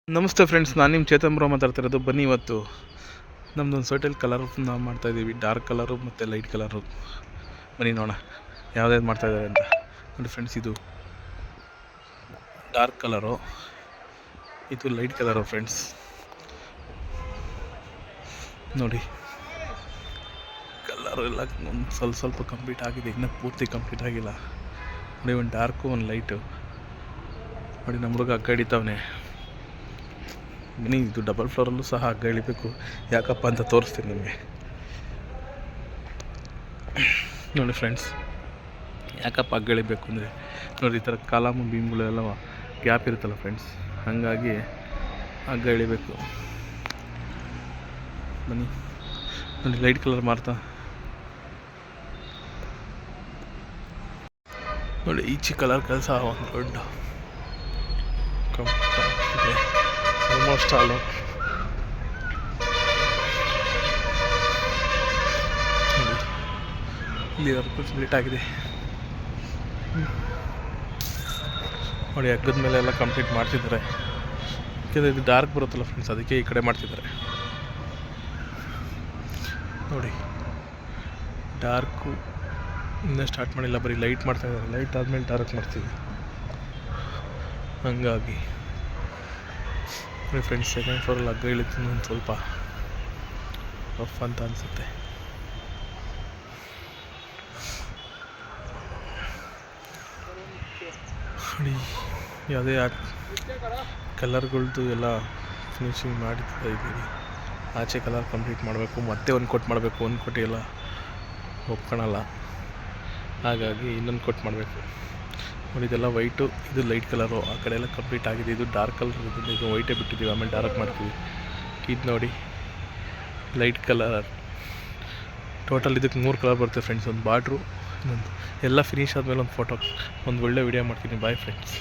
ನಮಸ್ತೆ ಫ್ರೆಂಡ್ಸ್, ನಾನು ನಿಮ್ಮ ಚೇತನ್ ಬ್ರೋ ಮಾತಾಡ್ತಿರೋದು. ಬನ್ನಿ, ಇವತ್ತು ನಮ್ಮದೊಂದು ಸರ್ಟಲ್ ಕಲರ್ ನಾವು ಮಾಡ್ತಾಯಿದ್ದೀವಿ, ಡಾರ್ಕ್ ಕಲರು ಮತ್ತು ಲೈಟ್ ಕಲರು. ಬನ್ನಿ ನೋಡೋಣ ಯಾವುದ್ಯಾವ್ದು ಮಾಡ್ತಾಯಿದ್ದಾರೆ ಅಂತ. ನೋಡಿ ಫ್ರೆಂಡ್ಸ್, ಇದು ಡಾರ್ಕ್ ಕಲರು, ಇದು ಲೈಟ್ ಕಲರು. ಫ್ರೆಂಡ್ಸ್ ನೋಡಿ, ಕಲರು ಎಲ್ಲ ಒಂದು ಸ್ವಲ್ಪ ಕಂಪ್ಲೀಟ್ ಆಗಿದೆ, ಇನ್ನೂ ಪೂರ್ತಿ ಕಂಪ್ಲೀಟ್ ಆಗಿಲ್ಲ. ನೋಡಿ, ಒಂದು ಡಾರ್ಕು ಒಂದು ಲೈಟು. ನೋಡಿ, ನಮ್ಮ ಹುಡುಗ ಹಗ್ಗ ಹಿಡಿತಾವನೆ. ಬನ್ನಿ, ಇದು ಡಬಲ್ ಫ್ಲೋರಲ್ಲೂ ಸಹ ಹಗ್ಗ ಇಳಿಬೇಕು. ಯಾಕಪ್ಪ ಅಂತ ತೋರಿಸ್ತೀನಿ ನಿಮಗೆ. ನೋಡಿ ಫ್ರೆಂಡ್ಸ್, ಯಾಕಪ್ಪ ಹಗ್ಗ ಇಳಿಬೇಕು ಅಂದರೆ, ನೋಡಿ ಈ ಥರ ಕಾಲಮು ಬೀಮ್ಗಳೆಲ್ಲ ಗ್ಯಾಪ್ ಇರುತ್ತಲ್ಲ ಫ್ರೆಂಡ್ಸ್, ಹಾಗಾಗಿ ಹಗ್ಗ ಇಳಿಬೇಕು. ಬನ್ನಿ ನೋಡಿ, ಲೈಟ್ ಕಲರ್ ಮಾಡ್ತಾ ನೋಡಿ, ಈಚೆ ಕಲರ್ ಕೆಲಸ ಒಂದು ದೊಡ್ಡ ಕಂಪ್ಲೀಟ್ ಆಲ್ಮೋಸ್ಟ್ ಆಲು. ನೋಡಿ, ಇಲ್ಲಿವರೆಗೂ ಕಂಪ್ಲೀಟ್ ಆಗಿದೆ. ನೋಡಿ, ಹಗ್ಗದ ಮೇಲೆ ಎಲ್ಲ ಕಂಪ್ಲೀಟ್ ಮಾಡ್ತಿದ್ದಾರೆ. ಯಾಕೆಂದರೆ ಇದು ಡಾರ್ಕ್ ಬರುತ್ತಲ್ಲ ಫ್ರೆಂಡ್ಸ್, ಅದಕ್ಕೆ ಈ ಕಡೆ ಮಾಡ್ತಿದ್ದಾರೆ. ನೋಡಿ, ಡಾರ್ಕು ಇನ್ನೂ ಸ್ಟಾರ್ಟ್ ಮಾಡಿಲ್ಲ, ಬರೀ ಲೈಟ್ ಮಾಡ್ತಾಯಿದ್ದಾರೆ. ಲೈಟ್ ಆದಮೇಲೆ ಡಾರ್ಕ್ ಮಾಡ್ತೀವಿ. ಹಂಗಾಗಿ ನೋಡಿ ಫ್ರೆಂಡ್ಸ್, ಸೆಕೆಂಡ್ ಫ್ಲೋರಲ್ಲಿ ಹಗ್ಗ ಇಳಿತೀನಿ, ಒಂದು ಸ್ವಲ್ಪ ರಫ್ ಅಂತ ಅನಿಸುತ್ತೆ. ನೋಡಿ, ಯಾವುದೇ ಕಲರ್ಗಳ್ದು ಎಲ್ಲ ಫಿನಿಶಿಂಗ್ ಮಾಡ್ತಾ ಇದ್ದೀವಿ. ಆಚೆ ಕಲರ್ ಕಂಪ್ಲೀಟ್ ಮಾಡಬೇಕು, ಮತ್ತೆ ಒಂದು ಕೊಟ್ಟು ಮಾಡಬೇಕು. ಒಂದು ಕೊಟ್ಟು ಎಲ್ಲ ಒಪ್ಕೊಳಲ್ಲ, ಹಾಗಾಗಿ ಇನ್ನೊಂದು ಕೊಟ್ಟು ಮಾಡಬೇಕು. ನೋಡಿ, ಇದೆಲ್ಲ ವೈಟು, ಇದು ಲೈಟ್ ಕಲರು. ಆ ಕಡೆ ಎಲ್ಲ ಕಂಪ್ಲೀಟ್ ಆಗಿದೆ. ಇದು ಡಾರ್ಕ್ ಕಲರ್ ಇರೋದ್ರಿಂದ ಇದು ವೈಟೇ ಬಿಟ್ಟಿದ್ದೀವಿ, ಆಮೇಲೆ ಡಾರ್ಕ್ ಮಾಡ್ತೀವಿ. ಇದು ನೋಡಿ, ಲೈಟ್ ಕಲರ್. ಟೋಟಲ್ ಇದಕ್ಕೆ 3 ಕಲರ್ ಬರುತ್ತೆ ಫ್ರೆಂಡ್ಸ್. ಒಂದು ಬಾರ್ಡ್ರು, ಇನ್ನೊಂದು ಎಲ್ಲ ಫಿನಿಶ್ ಆದಮೇಲೆ ಒಂದು ಫೋಟೋ, ಒಂದು ಒಳ್ಳೆ ವಿಡಿಯೋ ಮಾಡ್ತೀನಿ. Bye friends.